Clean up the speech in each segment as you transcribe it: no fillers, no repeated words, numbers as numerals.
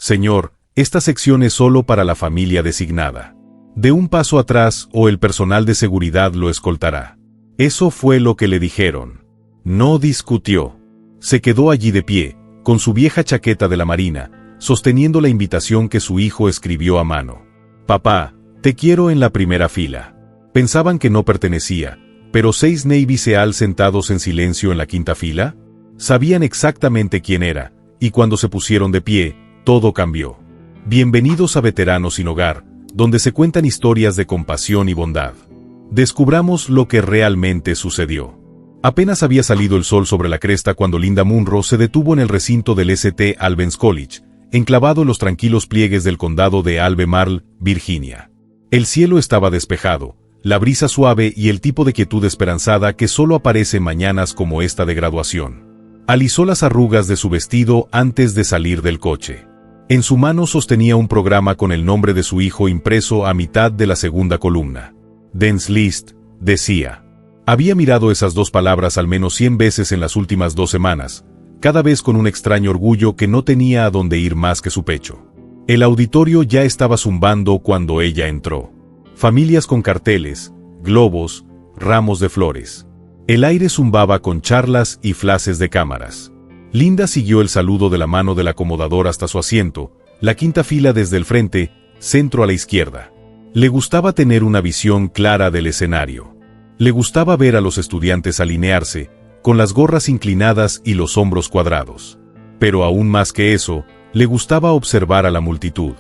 Señor, esta sección es solo para la familia designada. De un paso atrás o el personal de seguridad lo escoltará. Eso fue lo que le dijeron. No discutió. Se quedó allí de pie, con su vieja chaqueta de la Marina, sosteniendo la invitación que su hijo escribió a mano. Papá, te quiero en la primera fila. Pensaban que no pertenecía, pero 6 Navy SEAL sentados en silencio en la quinta fila, sabían exactamente quién era, y cuando se pusieron de pie, todo cambió. Bienvenidos a Veteranos sin Hogar, donde se cuentan historias de compasión y bondad. Descubramos lo que realmente sucedió. Apenas había salido el sol sobre la cresta cuando Linda Munro se detuvo en el recinto del St. Albans College, enclavado en los tranquilos pliegues del condado de Albemarle, Virginia. El cielo estaba despejado, la brisa suave y el tipo de quietud esperanzada que solo aparece en mañanas como esta de graduación. Alisó las arrugas de su vestido antes de salir del coche. En su mano sostenía un programa con el nombre de su hijo impreso a mitad de la segunda columna. Dance List, decía. Había mirado esas 2 palabras al menos 100 veces en las últimas 2 semanas, cada vez con un extraño orgullo que no tenía a dónde ir más que su pecho. El auditorio ya estaba zumbando cuando ella entró. Familias con carteles, globos, ramos de flores. El aire zumbaba con charlas y flashes de cámaras. Linda siguió el saludo de la mano del acomodador hasta su asiento, la quinta fila desde el frente, centro a la izquierda. Le gustaba tener una visión clara del escenario. Le gustaba ver a los estudiantes alinearse, con las gorras inclinadas y los hombros cuadrados. Pero aún más que eso, le gustaba observar a la multitud.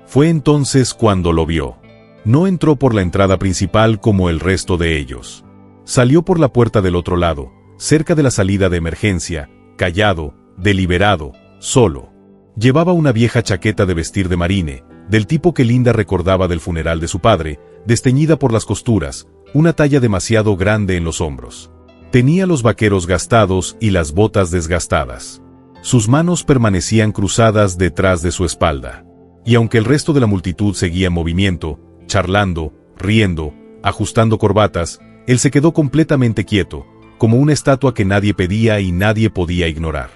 Fue entonces cuando lo vio. No entró por la entrada principal como el resto de ellos. Salió por la puerta del otro lado, cerca de la salida de emergencia, callado, deliberado, solo. Llevaba una vieja chaqueta de vestir de marine, del tipo que Linda recordaba del funeral de su padre, desteñida por las costuras, una talla demasiado grande en los hombros. Tenía los vaqueros gastados y las botas desgastadas. Sus manos permanecían cruzadas detrás de su espalda. Y aunque el resto de la multitud seguía en movimiento, charlando, riendo, ajustando corbatas, él se quedó completamente quieto, como una estatua que nadie pedía y nadie podía ignorar.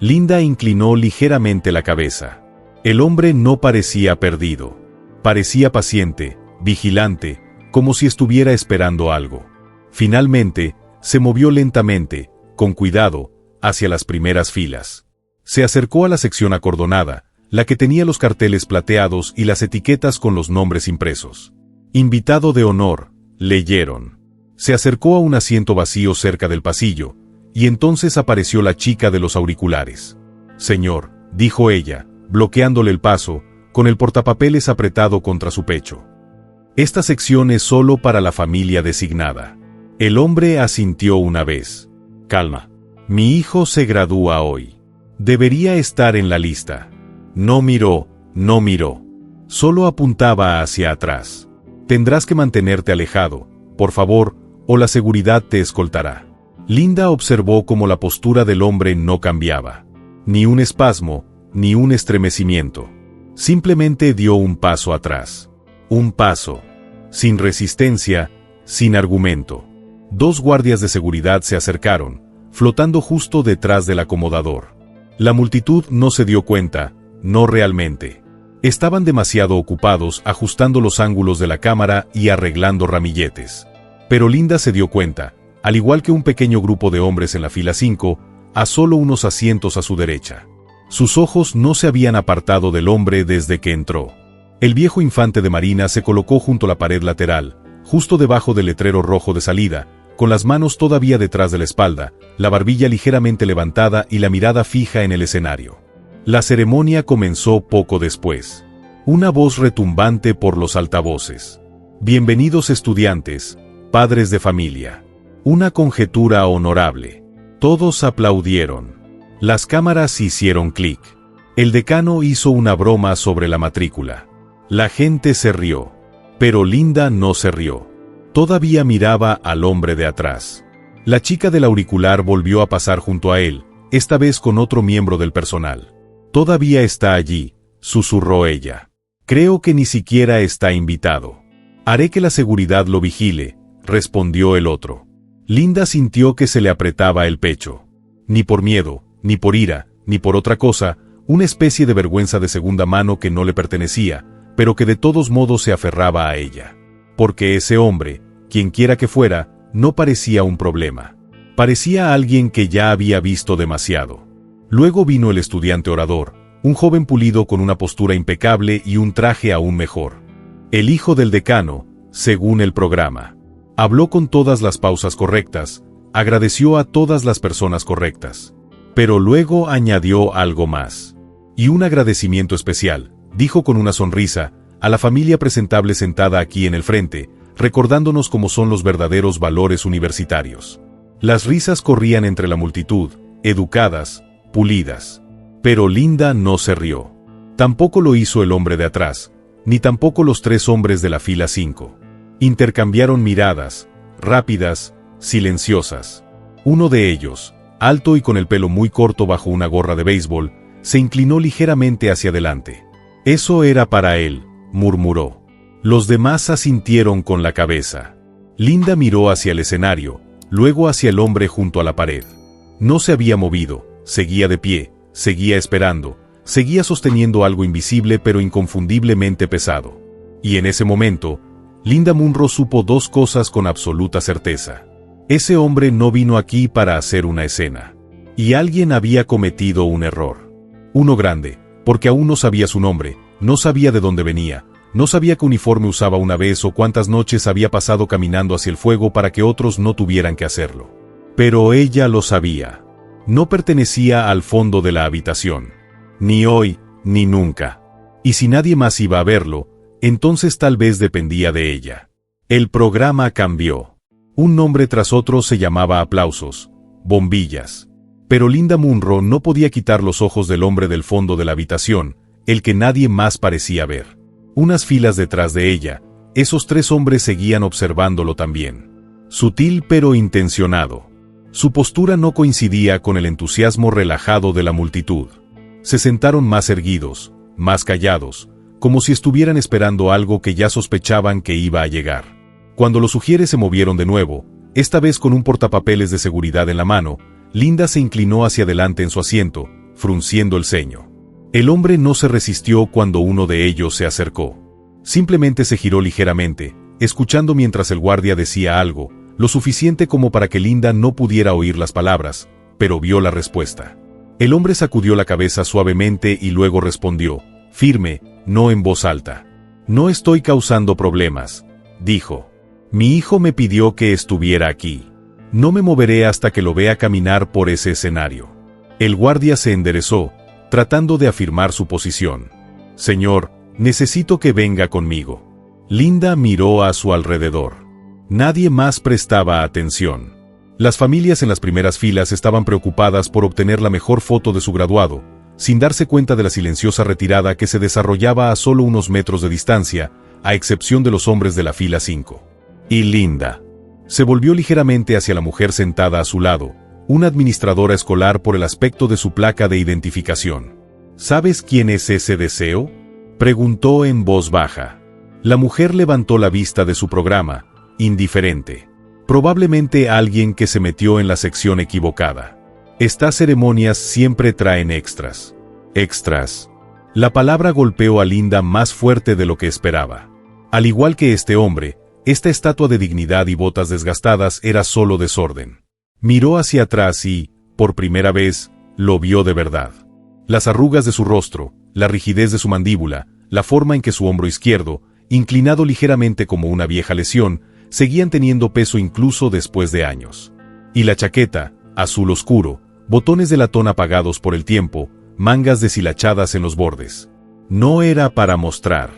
Linda inclinó ligeramente la cabeza. El hombre no parecía perdido. Parecía paciente, vigilante, como si estuviera esperando algo. Finalmente, se movió lentamente, con cuidado, hacia las primeras filas. Se acercó a la sección acordonada, la que tenía los carteles plateados y las etiquetas con los nombres impresos. Invitado de honor, leyeron. Se acercó a un asiento vacío cerca del pasillo, y entonces apareció la chica de los auriculares. «Señor», dijo ella, bloqueándole el paso, con el portapapeles apretado contra su pecho. «Esta sección es solo para la familia designada». El hombre asintió una vez. «Calma. Mi hijo se gradúa hoy. Debería estar en la lista». No miró. Solo apuntaba hacia atrás. «Tendrás que mantenerte alejado, por favor, o la seguridad te escoltará». Linda observó cómo la postura del hombre no cambiaba. Ni un espasmo, ni un estremecimiento. Simplemente dio un paso atrás. Un paso. Sin resistencia, sin argumento. 2 guardias de seguridad se acercaron, flotando justo detrás del acomodador. La multitud no se dio cuenta, no realmente. Estaban demasiado ocupados ajustando los ángulos de la cámara y arreglando ramilletes. Pero Linda se dio cuenta, al igual que un pequeño grupo de hombres en la fila 5, a solo unos asientos a su derecha. Sus ojos no se habían apartado del hombre desde que entró. El viejo infante de marina se colocó junto a la pared lateral, justo debajo del letrero rojo de salida, con las manos todavía detrás de la espalda, la barbilla ligeramente levantada y la mirada fija en el escenario. La ceremonia comenzó poco después. Una voz retumbante por los altavoces. «Bienvenidos estudiantes, padres de familia». Una conjetura honorable. Todos aplaudieron. Las cámaras hicieron clic. El decano hizo una broma sobre la matrícula. La gente se rió. Pero Linda no se rió. Todavía miraba al hombre de atrás. La chica del auricular volvió a pasar junto a él, esta vez con otro miembro del personal. «Todavía está allí», susurró ella. «Creo que ni siquiera está invitado». «Haré que la seguridad lo vigile», respondió el otro. Linda sintió que se le apretaba el pecho. Ni por miedo, ni por ira, ni por otra cosa, una especie de vergüenza de segunda mano que no le pertenecía, pero que de todos modos se aferraba a ella. Porque ese hombre, quienquiera que fuera, no parecía un problema. Parecía alguien que ya había visto demasiado. Luego vino el estudiante orador, un joven pulido con una postura impecable y un traje aún mejor. El hijo del decano, según el programa. Habló con todas las pausas correctas, agradeció a todas las personas correctas. Pero luego añadió algo más. Y un agradecimiento especial, dijo con una sonrisa, a la familia presentable sentada aquí en el frente, recordándonos cómo son los verdaderos valores universitarios. Las risas corrían entre la multitud, educadas, pulidas. Pero Linda no se rió. Tampoco lo hizo el hombre de atrás, ni tampoco los 3 hombres de la fila 5. Intercambiaron miradas, rápidas, silenciosas. Uno de ellos, alto y con el pelo muy corto bajo una gorra de béisbol, se inclinó ligeramente hacia adelante. Eso era para él, murmuró. Los demás asintieron con la cabeza. Linda miró hacia el escenario, luego hacia el hombre junto a la pared. No se había movido, seguía de pie, seguía esperando, seguía sosteniendo algo invisible pero inconfundiblemente pesado. Y en ese momento, Linda Munro supo 2 cosas con absoluta certeza. Ese hombre no vino aquí para hacer una escena. Y alguien había cometido un error. Uno grande, porque aún no sabía su nombre, no sabía de dónde venía, no sabía qué uniforme usaba una vez o cuántas noches había pasado caminando hacia el fuego para que otros no tuvieran que hacerlo. Pero ella lo sabía. No pertenecía al fondo de la habitación. Ni hoy, ni nunca. Y si nadie más iba a verlo, entonces tal vez dependía de ella. El programa cambió. Un nombre tras otro se llamaba aplausos, bombillas. Pero Linda Munro no podía quitar los ojos del hombre del fondo de la habitación, el que nadie más parecía ver. Unas filas detrás de ella, esos 3 hombres seguían observándolo también. Sutil pero intencionado. Su postura no coincidía con el entusiasmo relajado de la multitud. Se sentaron más erguidos, más callados, como si estuvieran esperando algo que ya sospechaban que iba a llegar. Cuando los sugieres se movieron de nuevo, esta vez con un portapapeles de seguridad en la mano, Linda se inclinó hacia adelante en su asiento, frunciendo el ceño. El hombre no se resistió cuando uno de ellos se acercó. Simplemente se giró ligeramente, escuchando mientras el guardia decía algo, lo suficiente como para que Linda no pudiera oír las palabras, pero vio la respuesta. El hombre sacudió la cabeza suavemente y luego respondió, firme, no en voz alta. No estoy causando problemas, dijo. Mi hijo me pidió que estuviera aquí. No me moveré hasta que lo vea caminar por ese escenario. El guardia se enderezó, tratando de afirmar su posición. Señor, necesito que venga conmigo. Linda miró a su alrededor. Nadie más prestaba atención. Las familias en las primeras filas estaban preocupadas por obtener la mejor foto de su graduado, sin darse cuenta de la silenciosa retirada que se desarrollaba a solo unos metros de distancia, a excepción de los hombres de la fila 5. Y Linda se volvió ligeramente hacia la mujer sentada a su lado, una administradora escolar por el aspecto de su placa de identificación. ¿Sabes quién es ese deseo?, preguntó en voz baja. La mujer levantó la vista de su programa, indiferente. Probablemente alguien que se metió en la sección equivocada. Estas ceremonias siempre traen extras. Extras. La palabra golpeó a Linda más fuerte de lo que esperaba. Al igual que este hombre, esta estatua de dignidad y botas desgastadas era solo desorden. Miró hacia atrás y, por primera vez, lo vio de verdad. Las arrugas de su rostro, la rigidez de su mandíbula, la forma en que su hombro izquierdo, inclinado ligeramente como una vieja lesión, seguían teniendo peso incluso después de años. Y la chaqueta, azul oscuro, botones de latón apagados por el tiempo, mangas deshilachadas en los bordes. No era para mostrar.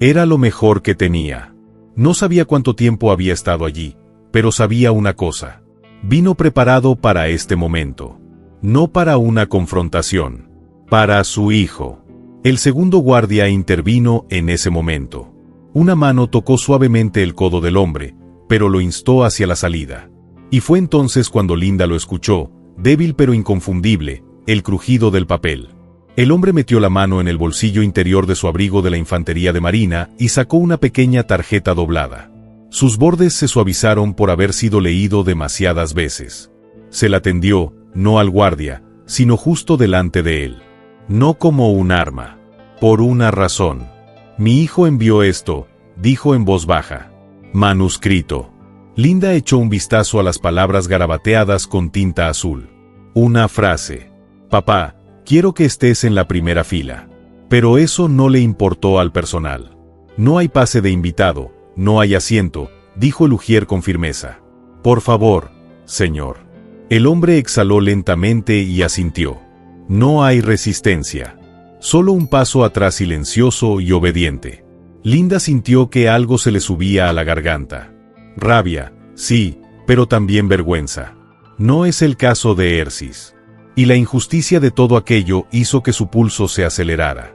Era lo mejor que tenía. No sabía cuánto tiempo había estado allí, pero sabía una cosa. Vino preparado para este momento. No para una confrontación. Para su hijo. El segundo guardia intervino en ese momento. Una mano tocó suavemente el codo del hombre, pero lo instó hacia la salida. Y fue entonces cuando Linda lo escuchó, débil pero inconfundible, el crujido del papel. El hombre metió la mano en el bolsillo interior de su abrigo de la infantería de marina y sacó una pequeña tarjeta doblada. Sus bordes se suavizaron por haber sido leído demasiadas veces. Se la tendió, no al guardia, sino justo delante de él. No como un arma. Por una razón. Mi hijo envió esto, dijo en voz baja. Manuscrito. Linda echó un vistazo a las palabras garabateadas con tinta azul. Una frase. Papá, quiero que estés en la primera fila. Pero eso no le importó al personal. No hay pase de invitado, no hay asiento, dijo el ujier con firmeza. Por favor, señor. El hombre exhaló lentamente y asintió. No hay resistencia. Solo un paso atrás silencioso y obediente. Linda sintió que algo se le subía a la garganta. Rabia, sí, pero también vergüenza. No es el caso de Ersis. Y la injusticia de todo aquello hizo que su pulso se acelerara.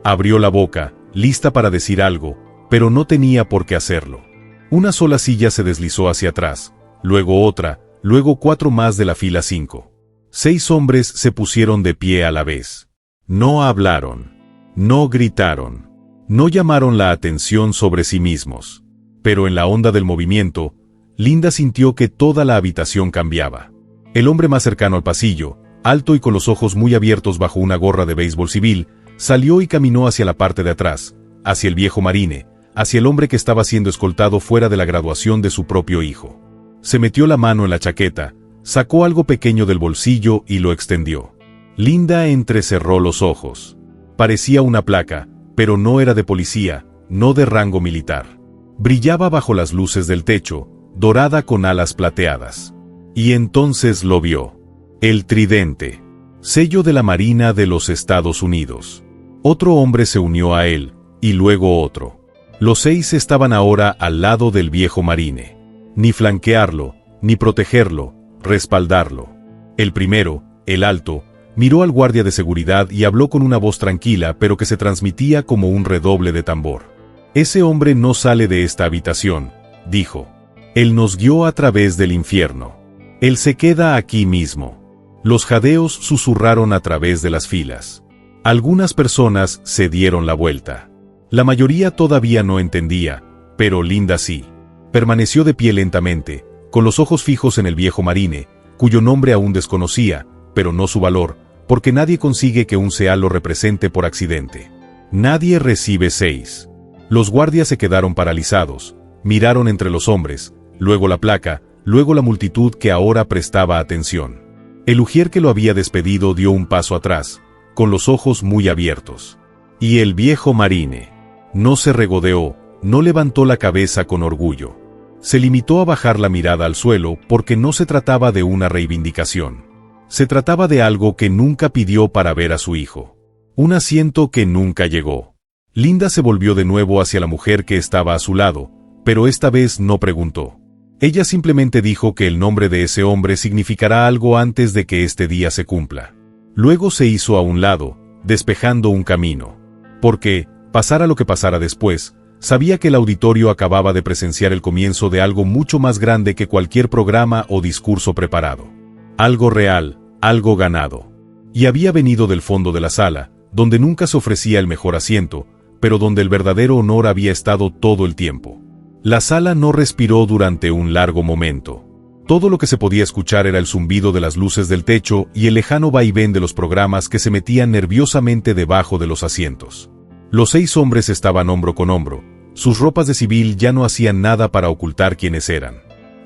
Abrió la boca, lista para decir algo, pero no tenía por qué hacerlo. Una sola silla se deslizó hacia atrás, luego otra, luego 4 más de la fila 5. 6 hombres se pusieron de pie a la vez. No hablaron, no gritaron, no llamaron la atención sobre sí mismos. Pero en la onda del movimiento, Linda sintió que toda la habitación cambiaba. El hombre más cercano al pasillo, alto y con los ojos muy abiertos bajo una gorra de béisbol civil, salió y caminó hacia la parte de atrás, hacia el viejo marine, hacia el hombre que estaba siendo escoltado fuera de la graduación de su propio hijo. Se metió la mano en la chaqueta, sacó algo pequeño del bolsillo y lo extendió. Linda entrecerró los ojos. Parecía una placa, pero no era de policía, no de rango militar. Brillaba bajo las luces del techo, dorada con alas plateadas. Y entonces lo vio. El tridente. Sello de la Marina de los Estados Unidos. Otro hombre se unió a él, y luego otro. Los 6 estaban ahora al lado del viejo marine. Ni flanquearlo, ni protegerlo, respaldarlo. El primero, el alto, miró al guardia de seguridad y habló con una voz tranquila pero que se transmitía como un redoble de tambor. Ese hombre no sale de esta habitación, dijo. Él nos guió a través del infierno. Él se queda aquí mismo. Los jadeos susurraron a través de las filas. Algunas personas se dieron la vuelta. La mayoría todavía no entendía, pero Linda sí. Permaneció de pie lentamente, con los ojos fijos en el viejo marine, cuyo nombre aún desconocía, pero no su valor, porque nadie consigue que un sea lo represente por accidente. Nadie recibe 6. Los guardias se quedaron paralizados, miraron entre los hombres, luego la placa, luego la multitud que ahora prestaba atención. El ujier que lo había despedido dio un paso atrás, con los ojos muy abiertos. Y el viejo marine no se regodeó, no levantó la cabeza con orgullo. Se limitó a bajar la mirada al suelo porque no se trataba de una reivindicación. Se trataba de algo que nunca pidió para ver a su hijo. Un asiento que nunca llegó. Linda se volvió de nuevo hacia la mujer que estaba a su lado, pero esta vez no preguntó. Ella simplemente dijo que el nombre de ese hombre significará algo antes de que este día se cumpla. Luego se hizo a un lado, despejando un camino. Porque, pasara lo que pasara después, sabía que el auditorio acababa de presenciar el comienzo de algo mucho más grande que cualquier programa o discurso preparado. Algo real, algo ganado. Y había venido del fondo de la sala, donde nunca se ofrecía el mejor asiento, pero donde el verdadero honor había estado todo el tiempo. La sala no respiró durante un largo momento. Todo lo que se podía escuchar era el zumbido de las luces del techo y el lejano vaivén de los programas que se metían nerviosamente debajo de los asientos. Los 6 hombres estaban hombro con hombro. Sus ropas de civil ya no hacían nada para ocultar quiénes eran.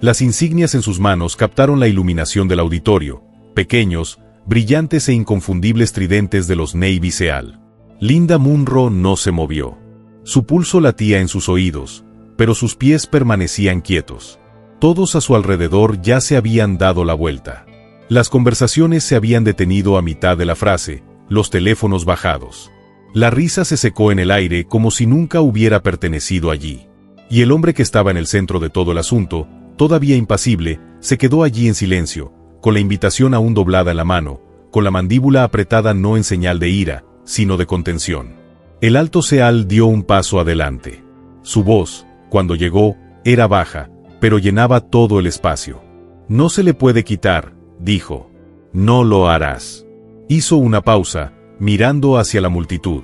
Las insignias en sus manos captaron la iluminación del auditorio, pequeños, brillantes e inconfundibles tridentes de los Navy SEAL. Linda Munro no se movió. Su pulso latía en sus oídos, pero sus pies permanecían quietos. Todos a su alrededor ya se habían dado la vuelta. Las conversaciones se habían detenido a mitad de la frase, los teléfonos bajados. La risa se secó en el aire como si nunca hubiera pertenecido allí. Y el hombre que estaba en el centro de todo el asunto, todavía impasible, se quedó allí en silencio, con la invitación aún doblada en la mano, con la mandíbula apretada no en señal de ira, sino de contención. El alto SEAL dio un paso adelante. Su voz, cuando llegó, era baja, pero llenaba todo el espacio. No se le puede quitar, dijo. No lo harás. Hizo una pausa, mirando hacia la multitud.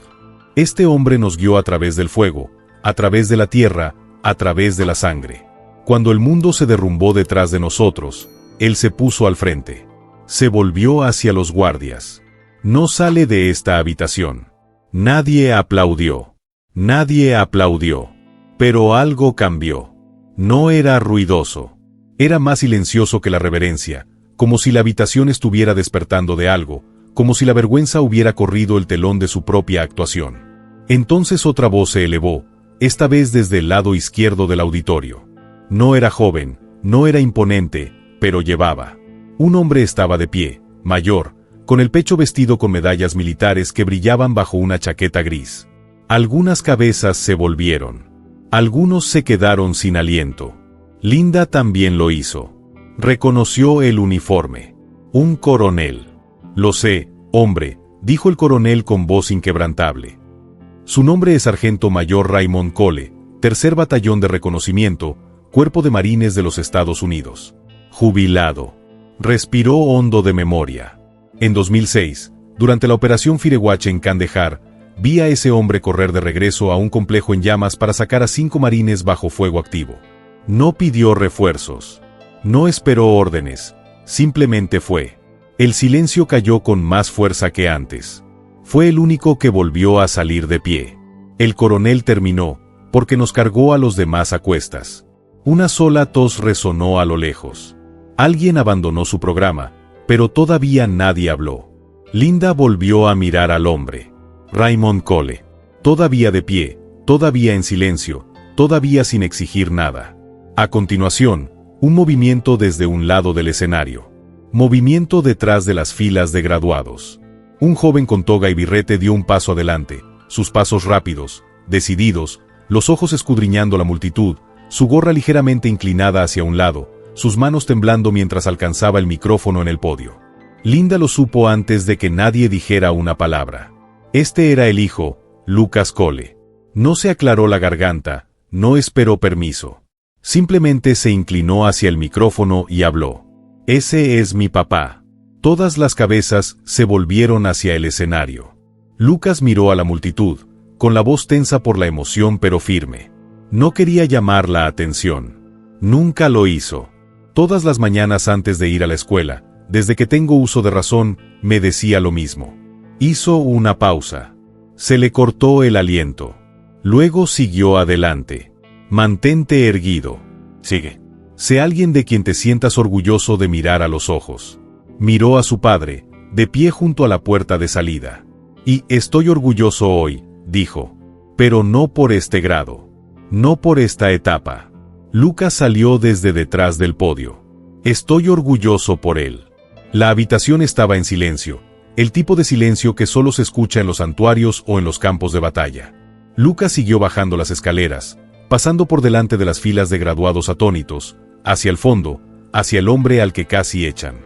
Este hombre nos guió a través del fuego, a través de la tierra, a través de la sangre. Cuando el mundo se derrumbó detrás de nosotros, él se puso al frente. Se volvió hacia los guardias. No sale de esta habitación. Nadie aplaudió. Nadie aplaudió. Pero algo cambió. No era ruidoso. Era más silencioso que la reverencia, como si la habitación estuviera despertando de algo, como si la vergüenza hubiera corrido el telón de su propia actuación. Entonces otra voz se elevó, esta vez desde el lado izquierdo del auditorio. No era joven, no era imponente, pero llevaba. Un hombre estaba de pie, mayor, con el pecho vestido con medallas militares que brillaban bajo una chaqueta gris. Algunas cabezas se volvieron. Algunos se quedaron sin aliento. Linda también lo hizo. Reconoció el uniforme. Un coronel. Lo sé, hombre, dijo el coronel con voz inquebrantable. Su nombre es Sargento Mayor Raymond Cole, Tercer Batallón de Reconocimiento, Cuerpo de Marines de los Estados Unidos. Jubilado. Respiró hondo de memoria. En 2006, durante la Operación Firewatch en Kandahar, vi a ese hombre correr de regreso a un complejo en llamas para sacar a 5 marines bajo fuego activo. No pidió refuerzos. No esperó órdenes. Simplemente fue. El silencio cayó con más fuerza que antes. Fue el único que volvió a salir de pie. El coronel terminó, porque nos cargó a los demás a cuestas. Una sola tos resonó a lo lejos. Alguien abandonó su programa, pero todavía nadie habló. Linda volvió a mirar al hombre. Raymond Cole. Todavía de pie, todavía en silencio, todavía sin exigir nada. A continuación, un movimiento desde un lado del escenario. Movimiento detrás de las filas de graduados. Un joven con toga y birrete dio un paso adelante, sus pasos rápidos, decididos, los ojos escudriñando la multitud, su gorra ligeramente inclinada hacia un lado, sus manos temblando mientras alcanzaba el micrófono en el podio. Linda lo supo antes de que nadie dijera una palabra. Este era el hijo, Lucas Cole. No se aclaró la garganta, no esperó permiso. Simplemente se inclinó hacia el micrófono y habló. Ese es mi papá. Todas las cabezas se volvieron hacia el escenario. Lucas miró a la multitud, con la voz tensa por la emoción pero firme. No quería llamar la atención. Nunca lo hizo. Todas las mañanas antes de ir a la escuela, desde que tengo uso de razón, me decía lo mismo. Hizo una pausa. Se le cortó el aliento. Luego siguió adelante. Mantente erguido. Sigue. Sé alguien de quien te sientas orgulloso de mirar a los ojos. Miró a su padre, de pie junto a la puerta de salida. Y estoy orgulloso hoy, dijo. Pero no por este grado. No por esta etapa. Lucas salió desde detrás del podio. Estoy orgulloso por él. La habitación estaba en silencio, el tipo de silencio que solo se escucha en los santuarios o en los campos de batalla. Lucas siguió bajando las escaleras, pasando por delante de las filas de graduados atónitos, hacia el fondo, hacia el hombre al que casi echan.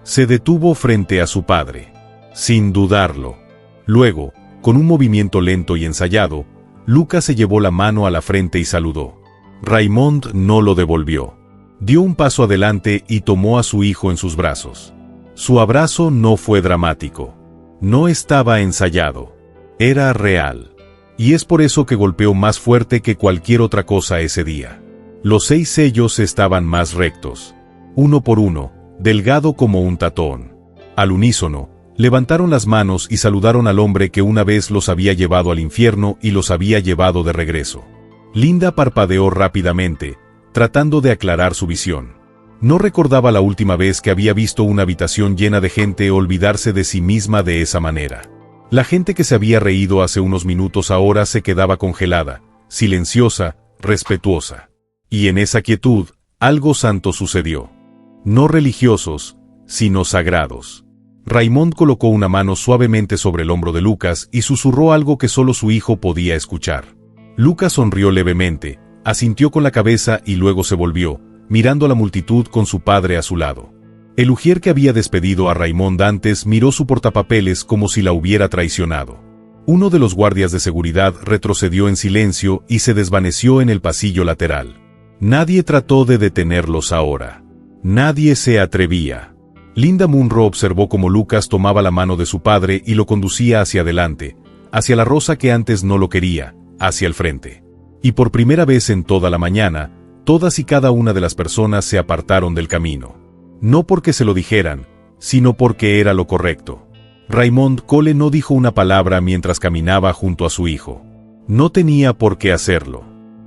Se detuvo frente a su padre. Sin dudarlo. Luego, con un movimiento lento y ensayado, Lucas se llevó la mano a la frente y saludó. Raymond no lo devolvió. Dio un paso adelante y tomó a su hijo en sus brazos. Su abrazo no fue dramático. No estaba ensayado. Era real. Y es por eso que golpeó más fuerte que cualquier otra cosa ese día. Los 6 sellos estaban más rectos. Uno por uno, delgado como un tatón. Al unísono, levantaron las manos y saludaron al hombre que una vez los había llevado al infierno y los había llevado de regreso. Linda parpadeó rápidamente, tratando de aclarar su visión. No recordaba la última vez que había visto una habitación llena de gente olvidarse de sí misma de esa manera. La gente que se había reído hace unos minutos ahora se quedaba congelada, silenciosa, respetuosa. Y en esa quietud, algo santo sucedió. No religiosos, sino sagrados. Raymond colocó una mano suavemente sobre el hombro de Lucas y susurró algo que solo su hijo podía escuchar. Lucas sonrió levemente, asintió con la cabeza y luego se volvió, mirando a la multitud con su padre a su lado. El ujier que había despedido a Raymond antes miró su portapapeles como si la hubiera traicionado. Uno de los guardias de seguridad retrocedió en silencio y se desvaneció en el pasillo lateral. Nadie trató de detenerlos ahora. Nadie se atrevía. Linda Munro observó cómo Lucas tomaba la mano de su padre y lo conducía hacia adelante, hacia la rosa que antes no lo quería, hacia el frente. Y por primera vez en toda la mañana, todas y cada una de las personas se apartaron del camino. No porque se lo dijeran, sino porque era lo correcto. Raymond Cole no dijo una palabra mientras caminaba junto a su hijo. No tenía por qué hacerlo.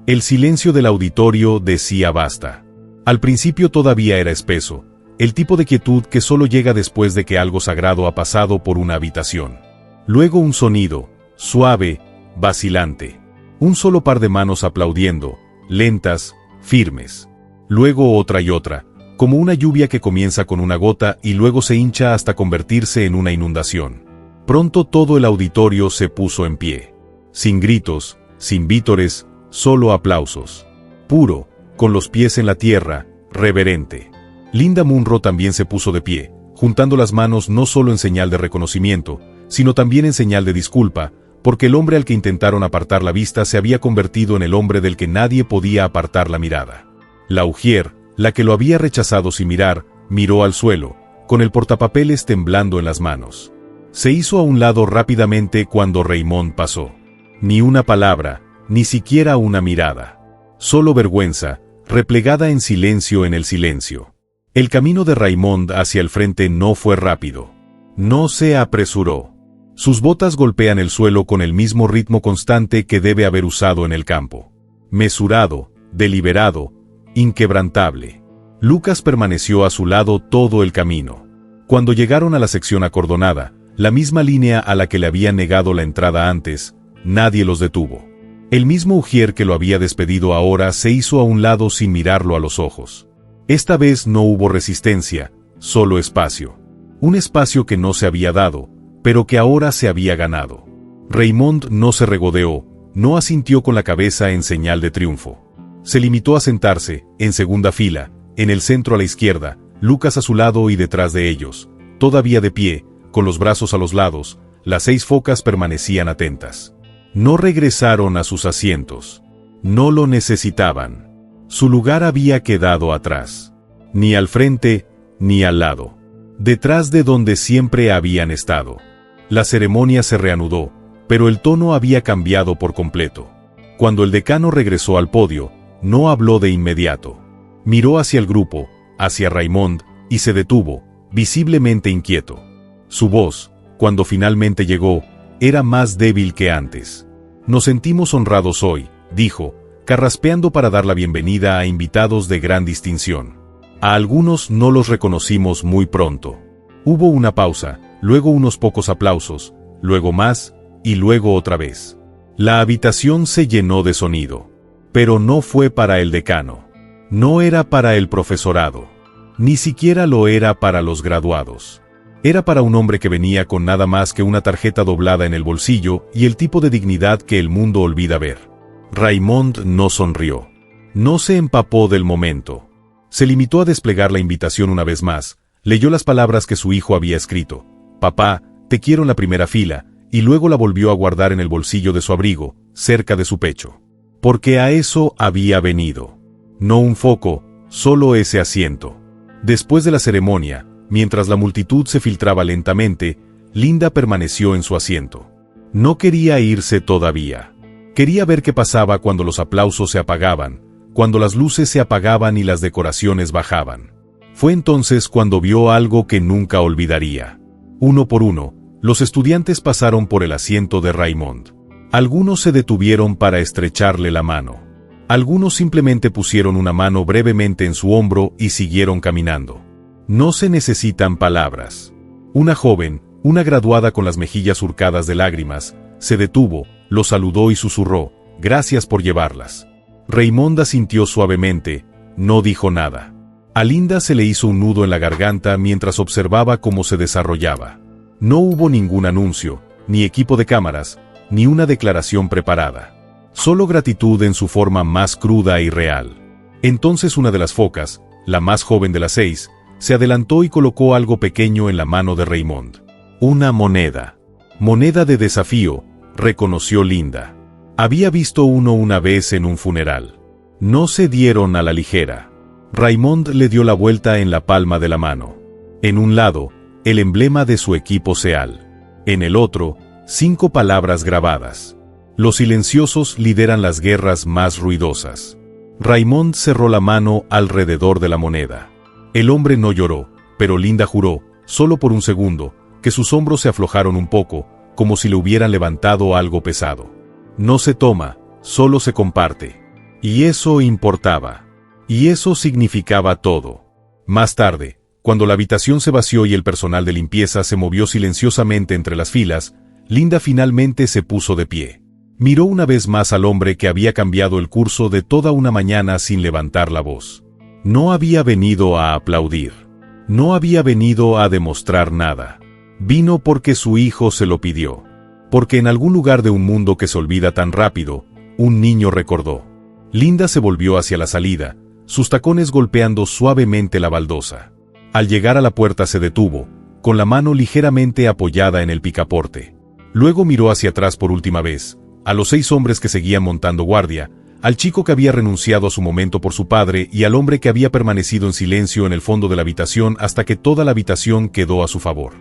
El silencio del auditorio decía basta. Al principio todavía era espeso, el tipo de quietud que solo llega después de que algo sagrado ha pasado por una habitación. Luego un sonido, suave, vacilante. Un solo par de manos aplaudiendo, lentas, firmes. Luego otra y otra, como una lluvia que comienza con una gota y luego se hincha hasta convertirse en una inundación. Pronto todo el auditorio se puso en pie. Sin gritos, sin vítores, solo aplausos. Puro, con los pies en la tierra, reverente. Linda Munro también se puso de pie, juntando las manos no solo en señal de reconocimiento, sino también en señal de disculpa, porque el hombre al que intentaron apartar la vista se había convertido en el hombre del que nadie podía apartar la mirada. Laugier, la que lo había rechazado sin mirar, miró al suelo, con el portapapeles temblando en las manos. Se hizo a un lado rápidamente cuando Raymond pasó. Ni una palabra, ni siquiera una mirada. Solo vergüenza, replegada en silencio en el silencio. El camino de Raymond hacia el frente no fue rápido. No se apresuró. Sus botas golpean el suelo con el mismo ritmo constante que debe haber usado en el campo. Mesurado, deliberado, inquebrantable. Lucas permaneció a su lado todo el camino. Cuando llegaron a la sección acordonada, la misma línea a la que le habían negado la entrada antes, nadie los detuvo. El mismo ujier que lo había despedido ahora se hizo a un lado sin mirarlo a los ojos. Esta vez no hubo resistencia, solo espacio. Un espacio que no se había dado, pero que ahora se había ganado. Raymond no se regodeó, no asintió con la cabeza en señal de triunfo. Se limitó a sentarse, en segunda fila, en el centro a la izquierda, Lucas a su lado y detrás de ellos, todavía de pie, con los brazos a los lados, las 6 focas permanecían atentas. No regresaron a sus asientos. No lo necesitaban. Su lugar había quedado atrás. Ni al frente, ni al lado. Detrás de donde siempre habían estado. La ceremonia se reanudó, pero el tono había cambiado por completo. Cuando el decano regresó al podio, no habló de inmediato. Miró hacia el grupo, hacia Raymond, y se detuvo, visiblemente inquieto. Su voz, cuando finalmente llegó, era más débil que antes. Nos sentimos honrados hoy, dijo, carraspeando para dar la bienvenida a invitados de gran distinción. A algunos no los reconocimos muy pronto. Hubo una pausa, luego unos pocos aplausos, luego más, y luego otra vez. La habitación se llenó de sonido. Pero no fue para el decano. No era para el profesorado. Ni siquiera lo era para los graduados. Era para un hombre que venía con nada más que una tarjeta doblada en el bolsillo y el tipo de dignidad que el mundo olvida ver. Raymond no sonrió. No se empapó del momento. Se limitó a desplegar la invitación una vez más, leyó las palabras que su hijo había escrito. «Papá, te quiero en la primera fila», y luego la volvió a guardar en el bolsillo de su abrigo, cerca de su pecho. Porque a eso había venido. No un foco, solo ese asiento. Después de la ceremonia, mientras la multitud se filtraba lentamente, Linda permaneció en su asiento. No quería irse todavía. Quería ver qué pasaba cuando los aplausos se apagaban, cuando las luces se apagaban y las decoraciones bajaban. Fue entonces cuando vio algo que nunca olvidaría. Uno por uno, los estudiantes pasaron por el asiento de Raymond. Algunos se detuvieron para estrecharle la mano. Algunos simplemente pusieron una mano brevemente en su hombro y siguieron caminando. No se necesitan palabras. Una joven, una graduada con las mejillas surcadas de lágrimas, se detuvo, lo saludó y susurró, «Gracias por llevarlas». Raymond asintió suavemente, no dijo nada. A Linda se le hizo un nudo en la garganta mientras observaba cómo se desarrollaba. No hubo ningún anuncio, ni equipo de cámaras, ni una declaración preparada. Solo gratitud en su forma más cruda y real. Entonces una de las focas, la más joven de las 6, se adelantó y colocó algo pequeño en la mano de Raymond. Una moneda. Moneda de desafío, reconoció Linda. Había visto uno una vez en un funeral. No se dieron a la ligera. Raymond le dio la vuelta en la palma de la mano. En un lado, el emblema de su equipo SEAL. En el otro, 5 palabras grabadas. Los silenciosos lideran las guerras más ruidosas. Raymond cerró la mano alrededor de la moneda. El hombre no lloró, pero Linda juró, solo por un segundo, que sus hombros se aflojaron un poco, como si le hubieran levantado algo pesado. No se toma, solo se comparte. Y eso importaba. Y eso significaba todo. Más tarde, cuando la habitación se vació y el personal de limpieza se movió silenciosamente entre las filas, Linda finalmente se puso de pie. Miró una vez más al hombre que había cambiado el curso de toda una mañana sin levantar la voz. No había venido a aplaudir. No había venido a demostrar nada. Vino porque su hijo se lo pidió. Porque en algún lugar de un mundo que se olvida tan rápido, un niño recordó. Linda se volvió hacia la salida, sus tacones golpeando suavemente la baldosa. Al llegar a la puerta se detuvo, con la mano ligeramente apoyada en el picaporte. Luego miró hacia atrás por última vez, a los 6 hombres que seguían montando guardia, al chico que había renunciado a su momento por su padre y al hombre que había permanecido en silencio en el fondo de la habitación hasta que toda la habitación quedó a su favor.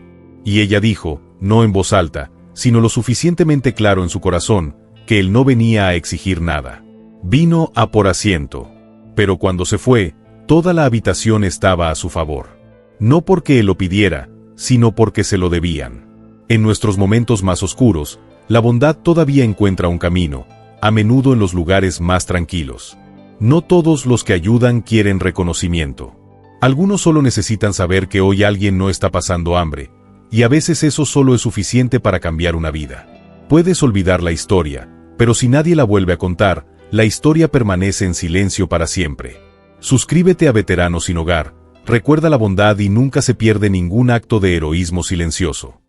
Y ella dijo, no en voz alta, sino lo suficientemente claro en su corazón, que él no venía a exigir nada. Vino a por asiento. Pero cuando se fue, toda la habitación estaba a su favor. No porque él lo pidiera, sino porque se lo debían. En nuestros momentos más oscuros, la bondad todavía encuentra un camino, a menudo en los lugares más tranquilos. No todos los que ayudan quieren reconocimiento. Algunos solo necesitan saber que hoy alguien no está pasando hambre, y a veces eso solo es suficiente para cambiar una vida. Puedes olvidar la historia, pero si nadie la vuelve a contar, la historia permanece en silencio para siempre. Suscríbete a Veteranos sin Hogar, recuerda la bondad y nunca se pierde ningún acto de heroísmo silencioso.